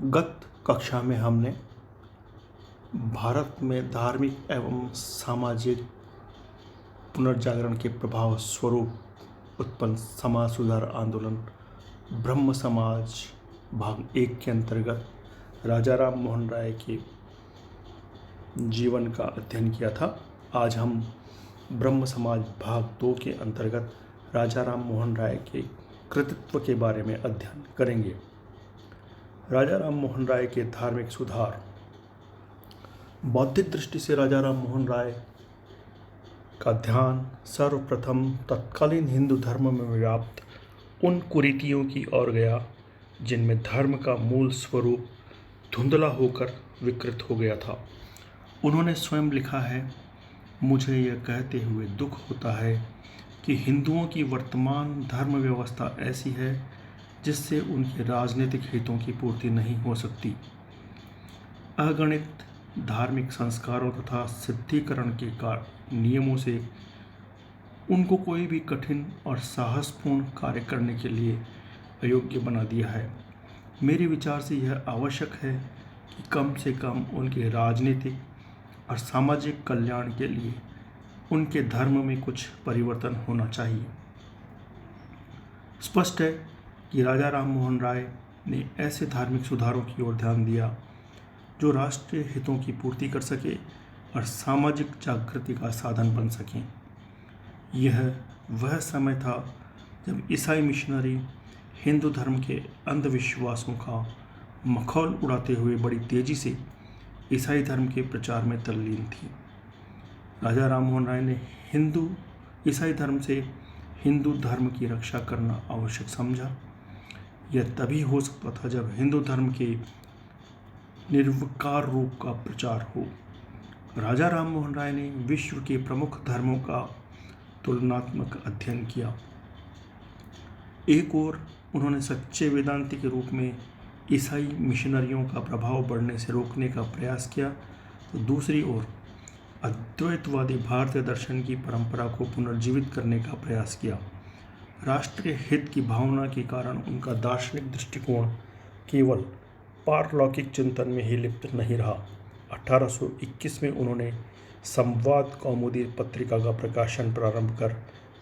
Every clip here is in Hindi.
गत कक्षा में हमने भारत में धार्मिक एवं सामाजिक पुनर्जागरण के प्रभाव स्वरूप उत्पन्न समाज सुधार आंदोलन ब्रह्म समाज भाग 1 के अंतर्गत राजा राम मोहन राय के जीवन का अध्ययन किया था। आज हम ब्रह्म समाज भाग 2 के अंतर्गत राजा राम मोहन राय के कृतित्व के बारे में अध्ययन करेंगे। राजा राम मोहन राय के धार्मिक सुधार। बौद्धिक दृष्टि से राजा राम मोहन राय का ध्यान सर्वप्रथम तत्कालीन हिंदू धर्म में व्याप्त उन कुरीतियों की ओर गया जिनमें धर्म का मूल स्वरूप धुंधला होकर विकृत हो गया था। उन्होंने स्वयं लिखा है, मुझे यह कहते हुए दुख होता है कि हिंदुओं की वर्तमान धर्म व्यवस्था ऐसी है जिससे उनके राजनीतिक हितों की पूर्ति नहीं हो सकती। अगणित धार्मिक संस्कारों तथा सिद्धिकरण के नियमों से उनको कोई भी कठिन और साहसपूर्ण कार्य करने के लिए अयोग्य बना दिया है। मेरे विचार से यह आवश्यक है कि कम से कम उनके राजनीतिक और सामाजिक कल्याण के लिए उनके धर्म में कुछ परिवर्तन होना चाहिए। स्पष्ट है कि राजा राम मोहन राय ने ऐसे धार्मिक सुधारों की ओर ध्यान दिया जो राष्ट्रीय हितों की पूर्ति कर सके और सामाजिक जागृति का साधन बन सकें। यह वह समय था जब ईसाई मिशनरी हिंदू धर्म के अंधविश्वासों का मखौल उड़ाते हुए बड़ी तेजी से ईसाई धर्म के प्रचार में तल्लीन थी। राजा राम मोहन राय ने ईसाई धर्म से हिंदू धर्म की रक्षा करना आवश्यक समझा। यह तभी हो सकता था जब हिंदू धर्म के निर्विकार रूप का प्रचार हो। राजा राम मोहन राय ने विश्व के प्रमुख धर्मों का तुलनात्मक अध्ययन किया। एक ओर उन्होंने सच्चे वेदांती के रूप में ईसाई मिशनरियों का प्रभाव बढ़ने से रोकने का प्रयास किया, तो दूसरी ओर अद्वैतवादी भारतीय दर्शन की परंपरा को पुनर्जीवित करने का प्रयास किया। राष्ट्रीय हित की भावना के कारण उनका दार्शनिक दृष्टिकोण केवल पारलौकिक चिंतन में ही लिप्त नहीं रहा। 1821 में उन्होंने संवाद कौमुदी पत्रिका का प्रकाशन प्रारंभ कर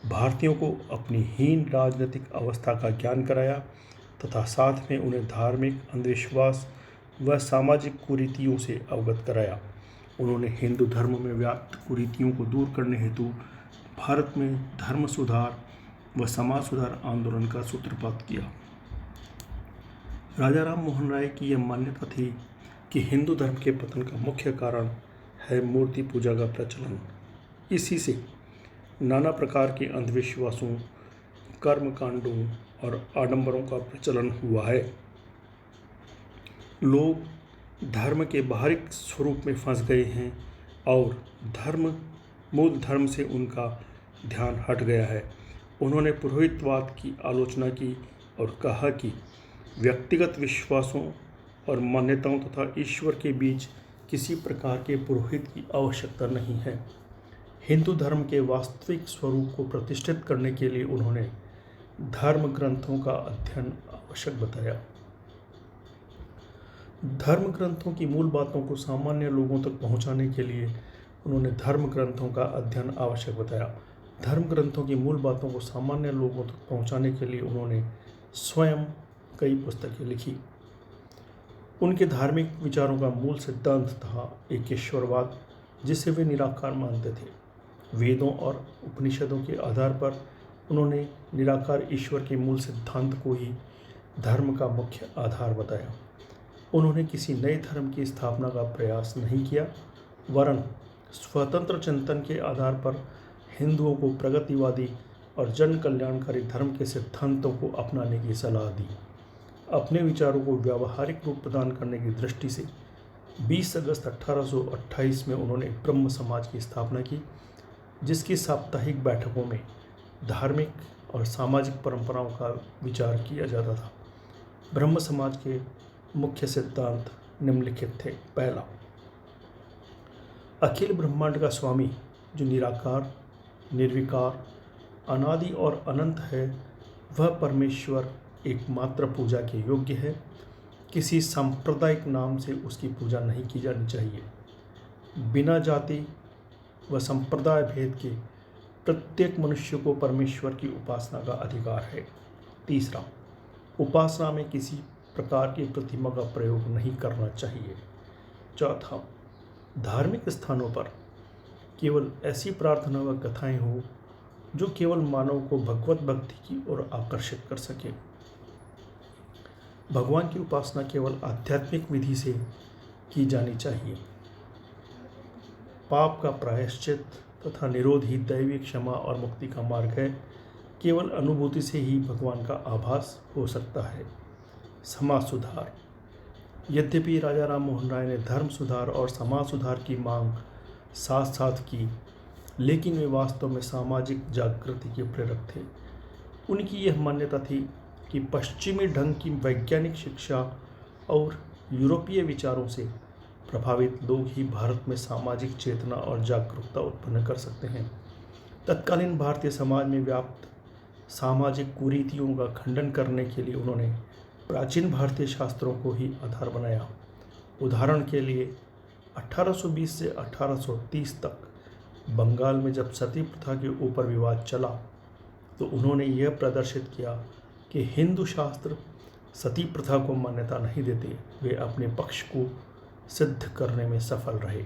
भारतीयों को अपनी हीन राजनीतिक अवस्था का ज्ञान कराया तथा साथ में उन्हें धार्मिक अंधविश्वास व सामाजिक कुरीतियों से अवगत कराया। उन्होंने हिंदू धर्म में व्याप्त कुरीतियों को दूर करने हेतु भारत में धर्म सुधार व समाज सुधार आंदोलन का सूत्रपात किया। राजा राम मोहन राय की यह मान्यता थी कि हिंदू धर्म के पतन का मुख्य कारण है मूर्ति पूजा का प्रचलन। इसी से नाना प्रकार के अंधविश्वासों, कर्मकांडों और आडंबरों का प्रचलन हुआ है। लोग धर्म के बाहरी स्वरूप में फंस गए हैं और मूल धर्म से उनका ध्यान हट गया है। उन्होंने पुरोहितवाद की आलोचना की और कहा कि व्यक्तिगत विश्वासों और मान्यताओं तथा ईश्वर के बीच किसी प्रकार के पुरोहित की आवश्यकता नहीं है। हिंदू धर्म के वास्तविक स्वरूप को प्रतिष्ठित करने के लिए उन्होंने धर्म ग्रंथों का अध्ययन आवश्यक बताया। धर्म ग्रंथों की मूल बातों को सामान्य लोगों तक पहुंचाने के लिए उन्होंने धर्म ग्रंथों का अध्ययन आवश्यक बताया। धर्म ग्रंथों की मूल बातों को सामान्य लोगों तक पहुंचाने के लिए उन्होंने स्वयं कई पुस्तकें लिखी। उनके धार्मिक विचारों का मूल सिद्धांत था एक ईश्वरवाद, जिसे वे निराकार मानते थे। वेदों और उपनिषदों के आधार पर उन्होंने निराकार ईश्वर के मूल सिद्धांत को ही धर्म का मुख्य आधार बताया। उन्होंने किसी नए धर्म की स्थापना का प्रयास नहीं किया, वरन स्वतंत्र चिंतन के आधार पर हिंदुओं को प्रगतिवादी और जन कल्याणकारी धर्म के सिद्धांतों को अपनाने की सलाह दी। अपने विचारों को व्यावहारिक रूप प्रदान करने की दृष्टि से 20 अगस्त 1828 में उन्होंने ब्रह्म समाज की स्थापना की, जिसकी साप्ताहिक बैठकों में धार्मिक और सामाजिक परंपराओं का विचार किया जाता था। ब्रह्म समाज के मुख्य सिद्धांत निम्नलिखित थे। पहला, अखिल ब्रह्मांड का स्वामी जो निराकार, निर्विकार, अनादि और अनंत है, वह परमेश्वर एकमात्र पूजा के योग्य है किसी सांप्रदायिक नाम से उसकी पूजा नहीं की जानी चाहिए। बिना जाति व संप्रदाय भेद के प्रत्येक मनुष्य को परमेश्वर की उपासना का अधिकार है। तीसरा, उपासना में किसी प्रकार की प्रतिमा का प्रयोग नहीं करना चाहिए। चौथा, धार्मिक स्थानों पर केवल ऐसी प्रार्थना व कथाएं हो जो केवल मानव को भगवत भक्ति की ओर आकर्षित कर सके। भगवान की उपासना केवल आध्यात्मिक विधि से की जानी चाहिए। पाप का प्रायश्चित तथा निरोध ही दैविक क्षमा और मुक्ति का मार्ग है। केवल अनुभूति से ही भगवान का आभास हो सकता है। समाज सुधार। यद्यपि राजा राम मोहन राय ने धर्म सुधार और समाज सुधार की मांग साथ साथ की, लेकिन वे वास्तव में सामाजिक जागृति के प्रेरक थे। उनकी यह मान्यता थी कि पश्चिमी ढंग की वैज्ञानिक शिक्षा और यूरोपीय विचारों से प्रभावित लोग ही भारत में सामाजिक चेतना और जागरूकता उत्पन्न कर सकते हैं। तत्कालीन भारतीय समाज में व्याप्त सामाजिक कुरीतियों का खंडन करने के लिए उन्होंने प्राचीन भारतीय शास्त्रों को ही आधार बनाया। उदाहरण के लिए 1820 से 1830 तक बंगाल में जब सती प्रथा के ऊपर विवाद चला तो उन्होंने यह प्रदर्शित किया कि हिंदू शास्त्र सती प्रथा को मान्यता नहीं देते। वे अपने पक्ष को सिद्ध करने में सफल रहे।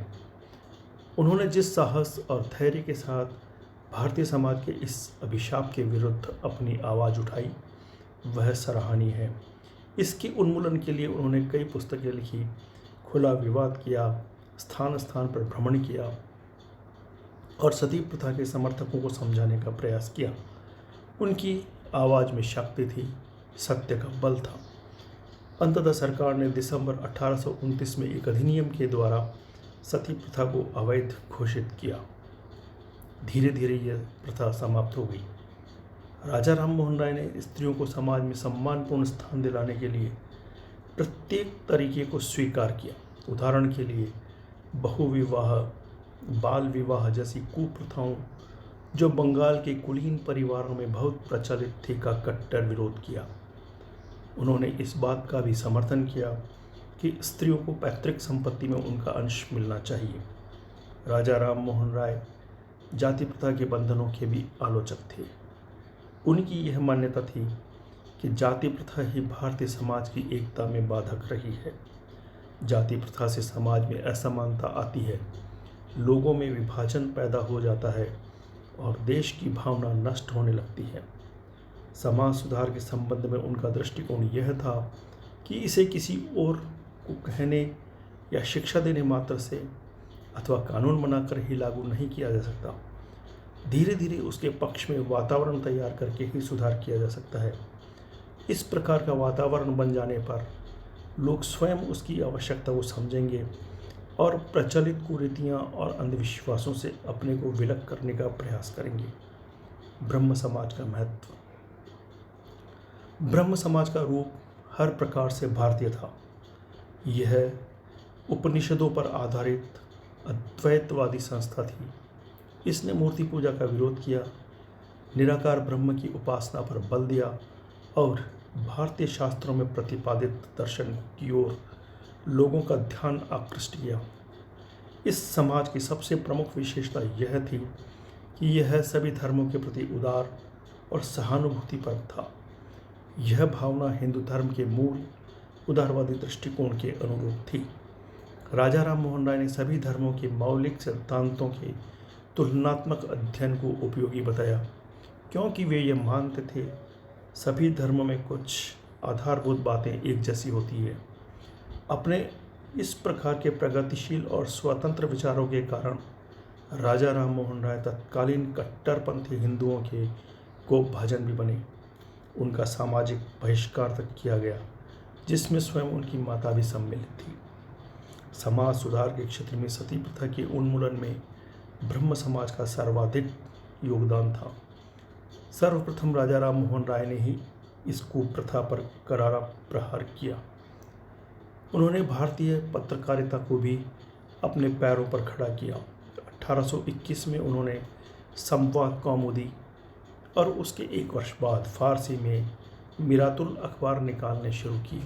उन्होंने जिस साहस और धैर्य के साथ भारतीय समाज के इस अभिशाप के विरुद्ध अपनी आवाज़ उठाई, वह सराहनीय है। इसके उन्मूलन के लिए उन्होंने कई पुस्तकें लिखी, खुला विवाद किया, स्थान स्थान पर भ्रमण किया और सती प्रथा के समर्थकों को समझाने का प्रयास किया। उनकी आवाज़ में शक्ति थी, सत्य का बल था। अंततः सरकार ने दिसंबर 1829 में एक अधिनियम के द्वारा सती प्रथा को अवैध घोषित किया। धीरे धीरे यह प्रथा समाप्त हो गई। राजा राम मोहन राय ने स्त्रियों को समाज में सम्मानपूर्ण स्थान दिलाने के लिए प्रत्येक तरीके को स्वीकार किया। उदाहरण के लिए बहुविवाह, बाल विवाह जैसी कुप्रथाओं जो बंगाल के कुलीन परिवारों में बहुत प्रचलित थी का कट्टर विरोध किया। उन्होंने इस बात का भी समर्थन किया कि स्त्रियों को पैतृक संपत्ति में उनका अंश मिलना चाहिए। राजा राम मोहन राय जाति प्रथा के बंधनों के भी आलोचक थे। उनकी यह मान्यता थी कि जाति प्रथा ही भारतीय समाज की एकता में बाधक रही है। जाति प्रथा से समाज में असमानता आती है, लोगों में विभाजन पैदा हो जाता है और देश की भावना नष्ट होने लगती है। समाज सुधार के संबंध में उनका दृष्टिकोण यह था कि इसे किसी और को कहने या शिक्षा देने मात्र से अथवा कानून बनाकर ही लागू नहीं किया जा सकता। धीरे धीरे उसके पक्ष में वातावरण तैयार करके ही सुधार किया जा सकता है। इस प्रकार का वातावरण बन जाने पर लोग स्वयं उसकी आवश्यकता को समझेंगे और प्रचलित कुरीतियाँ और अंधविश्वासों से अपने को विलग करने का प्रयास करेंगे। ब्रह्म समाज का महत्व। ब्रह्म समाज का रूप हर प्रकार से भारतीय था। यह उपनिषदों पर आधारित अद्वैतवादी संस्था थी। इसने मूर्ति पूजा का विरोध किया, निराकार ब्रह्म की उपासना पर बल दिया और भारतीय शास्त्रों में प्रतिपादित दर्शन की ओर लोगों का ध्यान आकृष्ट किया। इस समाज की सबसे प्रमुख विशेषता यह थी कि यह सभी धर्मों के प्रति उदार और सहानुभूतिपर था। यह भावना हिंदू धर्म के मूल उदारवादी दृष्टिकोण के अनुरूप थी। राजा राम मोहन राय ने सभी धर्मों के मौलिक सिद्धांतों के तुलनात्मक अध्ययन को उपयोगी बताया, क्योंकि वे ये मानते थे सभी धर्मों में कुछ आधारभूत बातें एक जैसी होती है। अपने इस प्रकार के प्रगतिशील और स्वतंत्र विचारों के कारण राजा राम मोहन राय तत्कालीन कट्टरपंथी हिंदुओं के कोपभाजन भी बने। उनका सामाजिक बहिष्कार तक किया गया, जिसमें स्वयं उनकी माता भी सम्मिलित थी। समाज सुधार के क्षेत्र में सती प्रथा के उन्मूलन में ब्रह्म समाज का सर्वाधिक योगदान था। सर्वप्रथम राजा राम मोहन राय ने ही इस कुप्रथा पर करारा प्रहार किया। उन्होंने भारतीय पत्रकारिता को भी अपने पैरों पर खड़ा किया। 1821 में उन्होंने संवाद कौमुदी और उसके एक वर्ष बाद फारसी में मिरातुल अखबार निकालने शुरू की।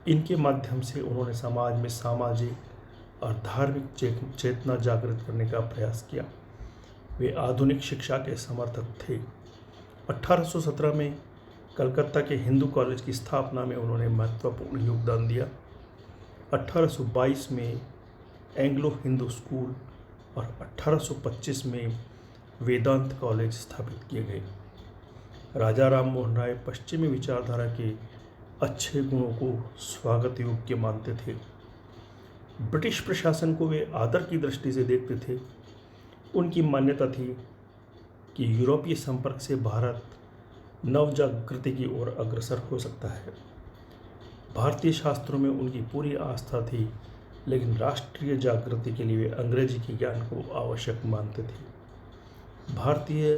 इनके माध्यम से उन्होंने समाज में सामाजिक और धार्मिक चेतना जागृत करने का प्रयास किया। वे आधुनिक शिक्षा के समर्थक थे। 1817 में कलकत्ता के हिंदू कॉलेज की स्थापना में उन्होंने महत्वपूर्ण योगदान दिया। 1822 में एंग्लो हिंदू स्कूल और 1825 में वेदांत कॉलेज स्थापित किए गए। राजा राम मोहन राय पश्चिमी विचारधारा के अच्छे गुणों को स्वागत योग्य मानते थे। ब्रिटिश प्रशासन को वे आदर की दृष्टि से देखते थे। उनकी मान्यता थी कि यूरोपीय संपर्क से भारत नवजागृति की ओर अग्रसर हो सकता है। भारतीय शास्त्रों में उनकी पूरी आस्था थी, लेकिन राष्ट्रीय जागृति के लिए वे अंग्रेजी के ज्ञान को आवश्यक मानते थे। भारतीय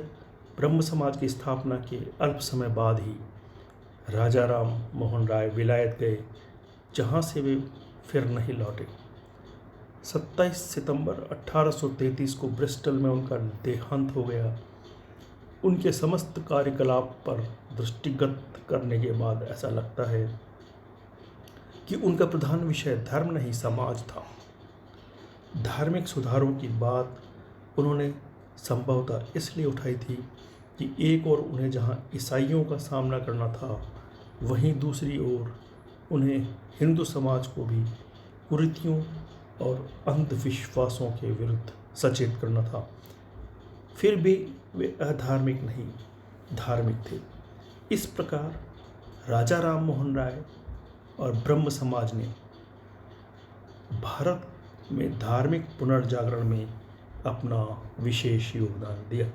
ब्रह्म समाज की स्थापना के अल्प समय बाद ही राजा राम मोहन राय विलायत गए, जहाँ से वे फिर नहीं लौटे। 27 सितंबर 1833 को ब्रिस्टल में उनका देहांत हो गया। उनके समस्त कार्यकलाप पर दृष्टिगत करने के बाद ऐसा लगता है कि उनका प्रधान विषय धर्म नहीं समाज था। धार्मिक सुधारों की बात उन्होंने संभवतः इसलिए उठाई थी कि एक ओर उन्हें जहां ईसाइयों का सामना करना था, वहीं दूसरी ओर उन्हें हिंदू समाज को भी कुरीतियों और अंधविश्वासों के विरुद्ध सचेत करना था। फिर भी वे अधार्मिक नहीं, धार्मिक थे। इस प्रकार राजा राम मोहन राय और ब्रह्म समाज ने भारत में धार्मिक पुनर्जागरण में अपना विशेष योगदान दिया।